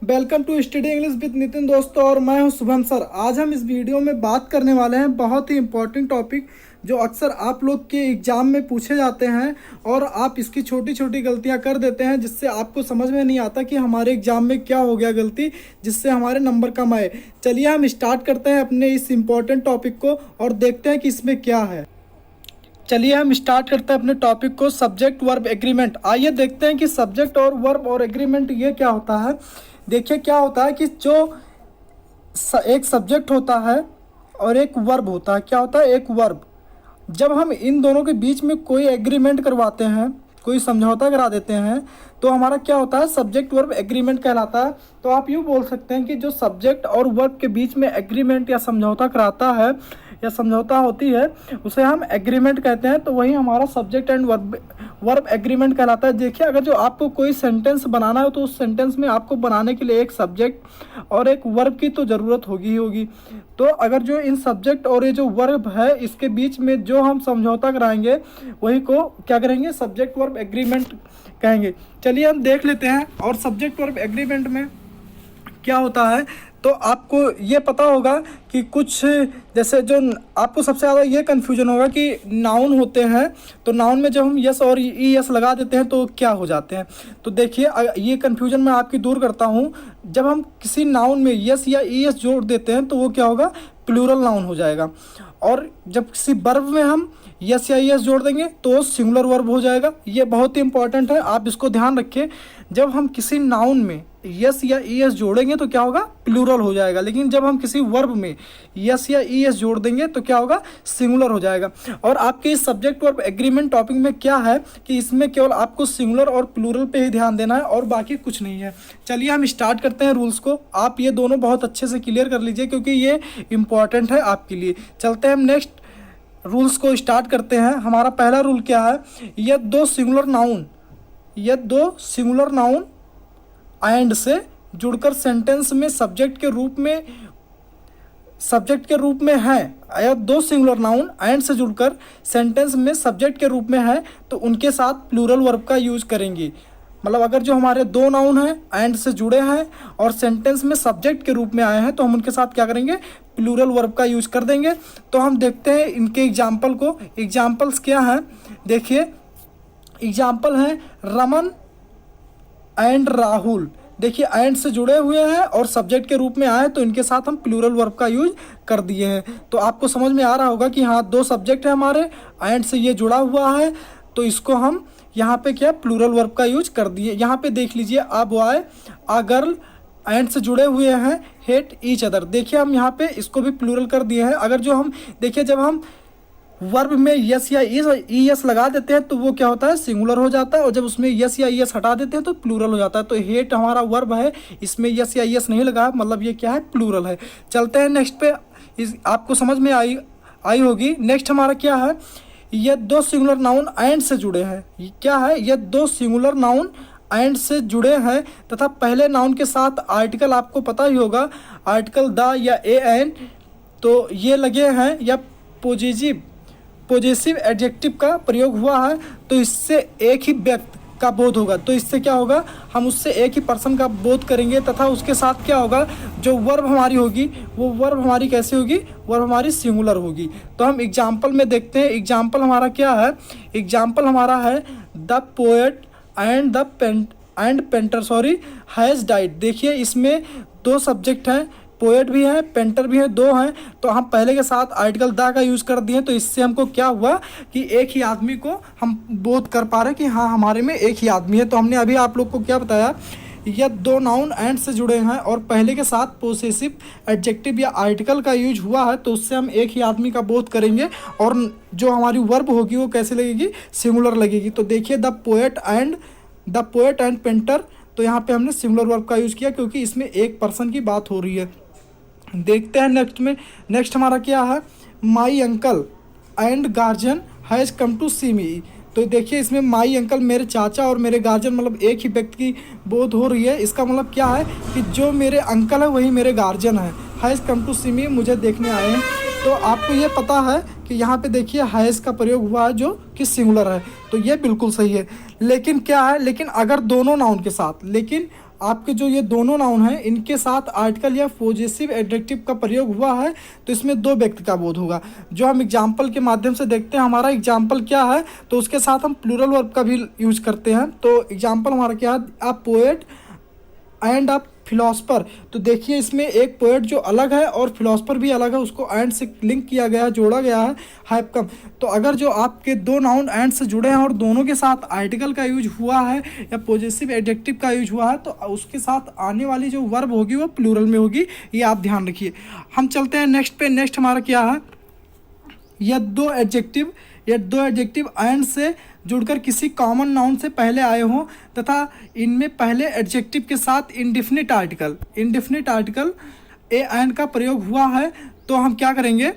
Welcome to study English with Nitin दोस्तों, और मैं हूं शुभम सर। आज हम इस वीडियो में बात करने वाले हैं बहुत ही इंपॉर्टेंट टॉपिक जो अक्सर आप लोग के एग्जाम में पूछे जाते हैं और आप इसकी छोटी छोटी गलतियां कर देते हैं, जिससे आपको समझ में नहीं आता कि हमारे एग्जाम में क्या हो गया गलती जिससे हमारे नंबर कम आए। चलिए हम स्टार्ट करते हैं अपने इस इम्पॉर्टेंट टॉपिक को और देखते हैं कि इसमें क्या है। चलिए हम स्टार्ट करते हैं अपने टॉपिक को, सब्जेक्ट वर्ब एग्रीमेंट। आइए देखते हैं कि सब्जेक्ट और वर्ब और एग्रीमेंट ये क्या होता है। देखिए क्या होता है कि जो एक सब्जेक्ट होता है और एक वर्ब होता है। क्या होता है? एक वर्ब। जब हम इन दोनों के बीच में कोई एग्रीमेंट करवाते हैं, कोई समझौता करा देते हैं, तो हमारा क्या होता है? सब्जेक्ट वर्ब एग्रीमेंट कहलाता है। तो आप यूँ बोल सकते हैं कि जो सब्जेक्ट और वर्ब के बीच में एग्रीमेंट या समझौता कराता है या समझौता होती है उसे हम एग्रीमेंट कहते हैं। तो वही हमारा सब्जेक्ट एंड वर्ब एग्रीमेंट कहलाता है। देखिए अगर जो आपको कोई सेंटेंस बनाना है तो उस सेंटेंस में आपको बनाने के लिए एक सब्जेक्ट और एक वर्ब की तो ज़रूरत होगी ही होगी। तो अगर जो इन सब्जेक्ट और ये जो वर्ब है इसके बीच में जो हम समझौता कराएंगे वही को क्या करेंगे? सब्जेक्ट वर्ब एग्रीमेंट कहेंगे। चलिए हम देख लेते हैं और सब्जेक्ट वर्ब एग्रीमेंट में क्या होता है। तो आपको ये पता होगा कि कुछ जैसे जो आपको सबसे ज़्यादा ये कन्फ्यूजन होगा कि नाउन होते हैं, तो नाउन में जब हम यस और ई एस लगा देते हैं तो क्या हो जाते हैं। तो देखिए ये कन्फ्यूजन मैं आपकी दूर करता हूँ। जब हम किसी नाउन में यस या ई एस जोड़ देते हैं तो वो क्या होगा? प्लूरल नाउन हो जाएगा। और जब किसी वर्ब में हम यस या ई एस जोड़ देंगे तो सिंगुलर वर्ब हो जाएगा। ये बहुत ही इंपॉर्टेंट है, आप इसको ध्यान रखिए। जब हम किसी नाउन में यस या ई एस जोड़ेंगे तो क्या होगा? प्लूरल हो जाएगा। लेकिन जब हम किसी वर्ब में यस या ई एस जोड़ देंगे तो क्या होगा? सिंगुलर हो जाएगा। और आपके इस सब्जेक्ट वर्ब एग्रीमेंट टॉपिक में क्या है कि इसमें केवल आपको सिंगुलर और प्लूरल पे ही ध्यान देना है और बाकी कुछ नहीं है। चलिए हम स्टार्ट करते हैं रूल्स को। आप ये दोनों बहुत अच्छे से क्लियर कर लीजिए क्योंकि ये इंपॉर्टेंट है आपके लिए। चलते हैं हम नेक्स्ट रूल्स को स्टार्ट करते हैं। हमारा पहला रूल क्या है? ये दो सिंगुलर नाउन एंड से जुड़कर सेंटेंस में सब्जेक्ट के रूप में है, या दो सिंगुलर नाउन एंड से जुड़कर सेंटेंस में सब्जेक्ट के रूप में है तो उनके साथ प्लूरल वर्ब का यूज करेंगे। मतलब अगर जो हमारे दो नाउन हैं एंड से जुड़े हैं और सेंटेंस में सब्जेक्ट के रूप में आए हैं तो हम उनके साथ क्या करेंगे? प्लूरल वर्ब का यूज कर देंगे। तो हम देखते हैं इनके एग्जाम्पल को। एग्जाम्पल्स क्या हैं? देखिए एग्जाम्पल हैं रमन एंड राहुल। देखिए एंड से जुड़े हुए हैं और सब्जेक्ट के रूप में आए तो इनके साथ हम प्लूरल वर्ब का यूज कर दिए हैं। तो आपको समझ में आ रहा होगा कि हाँ दो सब्जेक्ट है हमारे, एंड से ये जुड़ा हुआ है तो इसको हम यहाँ पे क्या प्लूरल वर्ब का यूज कर दिए। यहाँ पे देख लीजिए a boy a girl and से जुड़े हुए हैं हेट ईच अदर। देखिए हम यहाँ पे इसको भी प्लूरल कर दिए हैं। अगर जो हम देखिए जब हम वर्ब में यस या ई एस लगा देते हैं तो वो क्या होता है? सिंगुलर हो जाता है। और जब उसमें यस या ई एस हटा देते हैं तो प्लूरल हो जाता है। तो हेट हमारा वर्ब है, इसमें यस या ई एस नहीं लगा, मतलब ये क्या है? प्लूरल है। चलते हैं नेक्स्ट पे। आपको समझ में आई होगी। नेक्स्ट हमारा क्या है? ये दो सिंगुलर नाउन एंड से जुड़े हैं। क्या है? ये दो सिंगुलर नाउन एंड से जुड़े हैं तथा पहले नाउन के साथ आर्टिकल आपको पता ही होगा, आर्टिकल द या ए एन, तो ये लगे हैं या पॉजिटिव एडजेक्टिव का प्रयोग हुआ है तो इससे एक ही व्यक्ति का बोध होगा। तो इससे क्या होगा? हम उससे एक ही पर्सन का बोध करेंगे तथा उसके साथ क्या होगा? जो वर्ब हमारी होगी वो वर्ब हमारी कैसी होगी? वर्ब हमारी सिंगुलर होगी। तो हम एग्जाम्पल में देखते हैं। एग्जाम्पल हमारा क्या है? एग्जाम्पल हमारा है the poet and painter has died. देखिए इसमें दो सब्जेक्ट हैं, पोएट भी है पेंटर भी है, दो हैं। तो हम पहले के साथ आर्टिकल द का यूज़ कर दिए तो इससे हमको क्या हुआ कि एक ही आदमी को हम बोध कर पा रहे हैं कि हाँ हमारे में एक ही आदमी है। तो हमने अभी आप लोग को क्या बताया? यह दो नाउन एंड से जुड़े हैं और पहले के साथ पोसेसिव एडजेक्टिव या आर्टिकल का यूज हुआ है तो उससे हम एक ही आदमी का बोध करेंगे और जो हमारी वर्ब होगी वो कैसे लगेगी? सिंगुलर लगेगी। तो देखिए द पोएट एंड पेंटर, तो यहाँ पे हमने सिंगुलर वर्ब का यूज़ किया क्योंकि इसमें एक पर्सन की बात हो रही है। देखते हैं नेक्स्ट हमारा क्या है? My uncle and guardian has come to see me. तो देखिए इसमें माई अंकल मेरे चाचा और मेरे गार्जियन मतलब एक ही व्यक्ति की बोध हो रही है। इसका मतलब क्या है कि जो मेरे अंकल है वही मेरे गार्जियन है। हैज़ कम टू सी मी, मुझे देखने आए हैं। तो आपको ये पता है कि यहाँ पे देखिए हैज़ का प्रयोग हुआ है जो कि सिंगुलर है, तो ये बिल्कुल सही है। लेकिन क्या है? लेकिन अगर दोनों नाउन के साथ, लेकिन आपके जो ये दोनों नाउन हैं इनके साथ आर्टिकल या पॉजेसिव एडजेक्टिव का प्रयोग हुआ है तो इसमें दो व्यक्ति का बोध होगा। जो हम एग्जाम्पल के माध्यम से देखते हैं, हमारा एग्जाम्पल क्या है तो उसके साथ हम प्लूरल वर्ब का भी यूज करते हैं। तो एग्जाम्पल हमारा क्या है, a poet and a philosopher. तो देखिए इसमें एक पोएट जो अलग है और फिलोसफर भी अलग है, उसको एंड से लिंक किया गया है, जोड़ा गया है, हैव कम। तो अगर जो आपके दो नाउन एंड से जुड़े हैं और दोनों के साथ आर्टिकल का यूज हुआ है या पॉजेसिव एडजेक्टिव का यूज हुआ है तो उसके साथ आने वाली जो वर्ब होगी वो प्लूरल में होगी, ये आप ध्यान रखिए। हम चलते हैं नेक्स्ट पे। नेक्स्ट हमारा क्या है, यह दो एडजेक्टिव एंड से जुड़कर किसी कॉमन नाउन से पहले आए हों तथा इनमें पहले एडजेक्टिव के साथ इंडेफिनिट आर्टिकल ए एंड का प्रयोग हुआ है तो हम क्या करेंगे,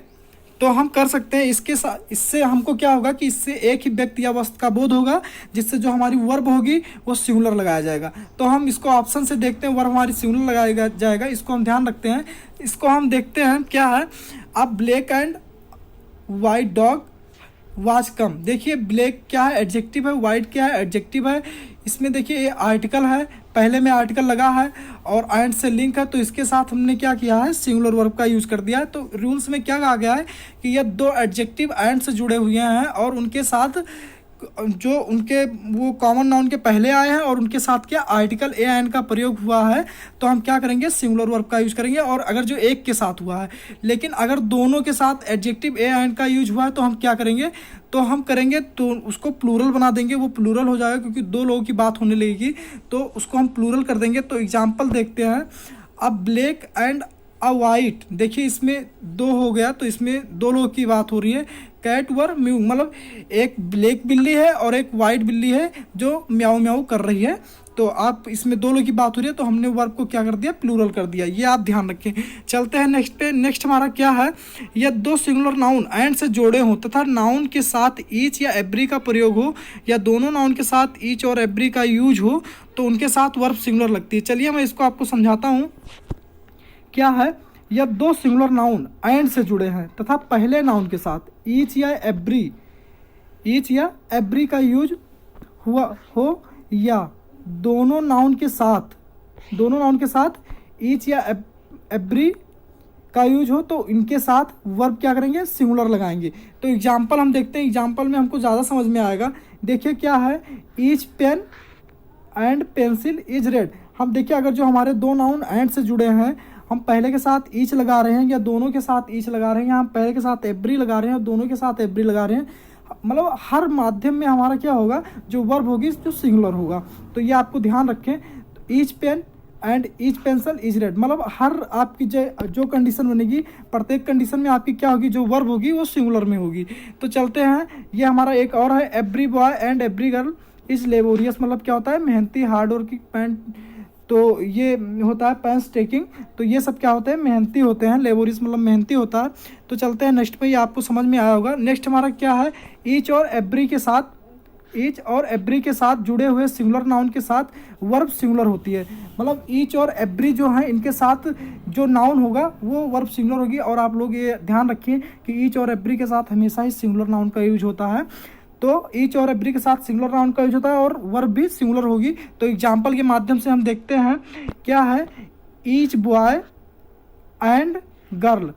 तो हम कर सकते हैं इसके साथ, इससे हमको क्या होगा कि इससे एक ही व्यक्ति या वस्तु का बोध होगा, जिससे जो हमारी वर्ब होगी वो सिंगुलर लगाया जाएगा। तो हम इसको ऑप्शन से देखते हैं, वर्ब हमारी सिंगुलर लगाया जाएगा, इसको हम ध्यान रखते हैं। इसको हम देखते हैं क्या है, अब black and white dog was कम। देखिए ब्लैक क्या है, एडजेक्टिव है, वाइट क्या है, एडजेक्टिव है। इसमें देखिए ये आर्टिकल है, पहले में आर्टिकल लगा है और एंड से लिंक है, तो इसके साथ हमने क्या किया है, सिंगुलर वर्ब का यूज़ कर दिया है। तो रूल्स में क्या कहा गया है कि ये दो एडजेक्टिव एंड से जुड़े हुए हैं और उनके साथ जो उनके वो कॉमन नाउन के पहले आए हैं और उनके साथ क्या आर्टिकल ए एंड का प्रयोग हुआ है तो हम क्या करेंगे, सिंगुलर वर्ब का यूज करेंगे। और अगर जो एक के साथ हुआ है, लेकिन अगर दोनों के साथ एडजेक्टिव ए एंड का यूज हुआ है तो हम क्या करेंगे, तो उसको प्लूरल बना देंगे, वो प्लूरल हो जाएगा क्योंकि दो लोगों की बात होने लगेगी तो उसको हम प्लूरल कर देंगे। तो एग्जाम्पल देखते हैं, अब ब्लैक एंड अ वाइट, देखिए इसमें दो हो गया तो इसमें दो लोगों की बात हो रही है। कैट वर म्यू, मतलब एक ब्लैक बिल्ली है और एक वाइट बिल्ली है जो म्याऊ म्याऊ कर रही है। तो आप इसमें दो लोगों की बात हो रही है तो हमने वर्ब को क्या कर दिया, प्लूरल कर दिया, ये आप ध्यान रखें। चलते हैं नेक्स्ट पे। नेक्स्ट हमारा क्या है, यह दो सिंगुलर नाउन एंड से जोड़े हों तथा नाउन के साथ ईच या एवरी का प्रयोग हो या दोनों नाउन के साथ ईच और एवरी का यूज हो तो उनके साथ वर्ब सिंगुलर लगती है। चलिए मैं इसको आपको समझाता हूँ। क्या है, यह दो सिंगुलर नाउन एंड से जुड़े हैं तथा पहले नाउन के साथ ईच या एवरी का यूज हुआ हो या दोनों नाउन के साथ ईच या एवरी का यूज हो तो इनके साथ वर्ब क्या करेंगे, सिंगुलर लगाएंगे। तो एग्जाम्पल हम देखते हैं, एग्जाम्पल में हमको ज़्यादा समझ में आएगा। देखिए क्या है, each pen and pencil is red. हम देखिए अगर जो हमारे दो नाउन एंड से जुड़े हैं, हम पहले के साथ ईच लगा रहे हैं या दोनों के साथ ईच लगा रहे हैं, या हम पहले के साथ एवरी लगा रहे हैं दोनों के साथ एवरी लगा रहे हैं, मतलब हर माध्यम में हमारा क्या होगा, जो वर्ब होगी जो सिंगुलर होगा। तो ये आपको ध्यान रखें। Each pen and each pencil is red, मतलब हर आपकी जो कंडीशन बनेगी, प्रत्येक कंडीशन में आपकी क्या होगी, जो वर्ब होगी वो सिंगुलर में होगी। तो चलते हैं, ये हमारा एक और है, every boy and every girl is laborious, मतलब क्या होता है, मेहनती, हार्ड वर्किंग, पैंट, तो ये होता है पैंस टेकिंग। तो ये सब क्या होते हैं, मेहनती होते हैं, लेबोरियस मतलब मेहनती होता है। तो चलते हैं नेक्स्ट पे, ये आपको समझ में आया होगा। नेक्स्ट हमारा क्या है, ईच और एवरी के साथ जुड़े हुए सिंगुलर नाउन के साथ वर्ब सिंगुलर होती है। मतलब ईच और एवरी जो है इनके साथ जो नाउन होगा वो वर्ब सिंगुलर होगी। और आप लोग ये ध्यान रखिए कि ईच और एवरी के साथ हमेशा ही सिंगुलर नाउन का यूज होता है। तो ईच और एवरी के साथ सिंगुलर नाउन का यूज होता है और वर्ब भी सिंगुलर होगी। तो एग्जाम्पल के माध्यम से हम देखते हैं क्या है, each boy and girl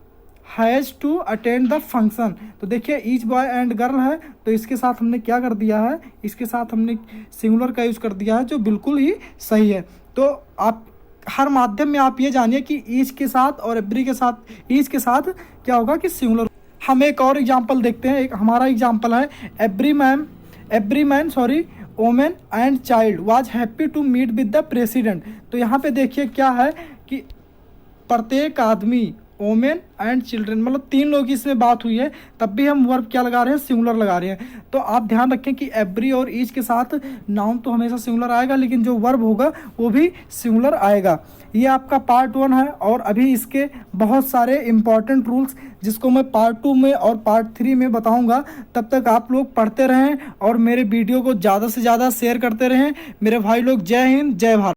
has to attend the function. तो देखिए ईच बॉय एंड गर्ल है तो इसके साथ हमने क्या कर दिया है, इसके साथ हमने सिंगुलर का यूज़ कर दिया है, जो बिल्कुल ही सही है। तो आप हर माध्यम में आप ये जानिए कि ईच के साथ और एवरी के साथ, ईच के साथ क्या होगा कि सिंगुलर। हम एक और एग्जाम्पल देखते हैं। एक हमारा एग्जाम्पल है, every man women and child was happy to meet with the president. तो यहाँ पे देखिए क्या है कि प्रत्येक आदमी, वोमेन एंड चिल्ड्रन, मतलब तीन लोग की इसमें बात हुई है, तब भी हम वर्ब क्या लगा रहे हैं, सिंगुलर लगा रहे हैं। तो आप ध्यान रखें कि एवरी और ईच के साथ नाउन तो हमेशा सिंगुलर आएगा, लेकिन जो वर्ब होगा वो भी सिंगुलर आएगा। ये आपका पार्ट 1 है और अभी इसके बहुत सारे इंपॉर्टेंट रूल्स जिसको मैं पार्ट 2 में और पार्ट 3 में बताऊंगा। तब तक आप लोग पढ़ते रहें और मेरे वीडियो को ज़्यादा से ज़्यादा शेयर करते रहें। मेरे भाई लोग, जय हिंद, जय भारत।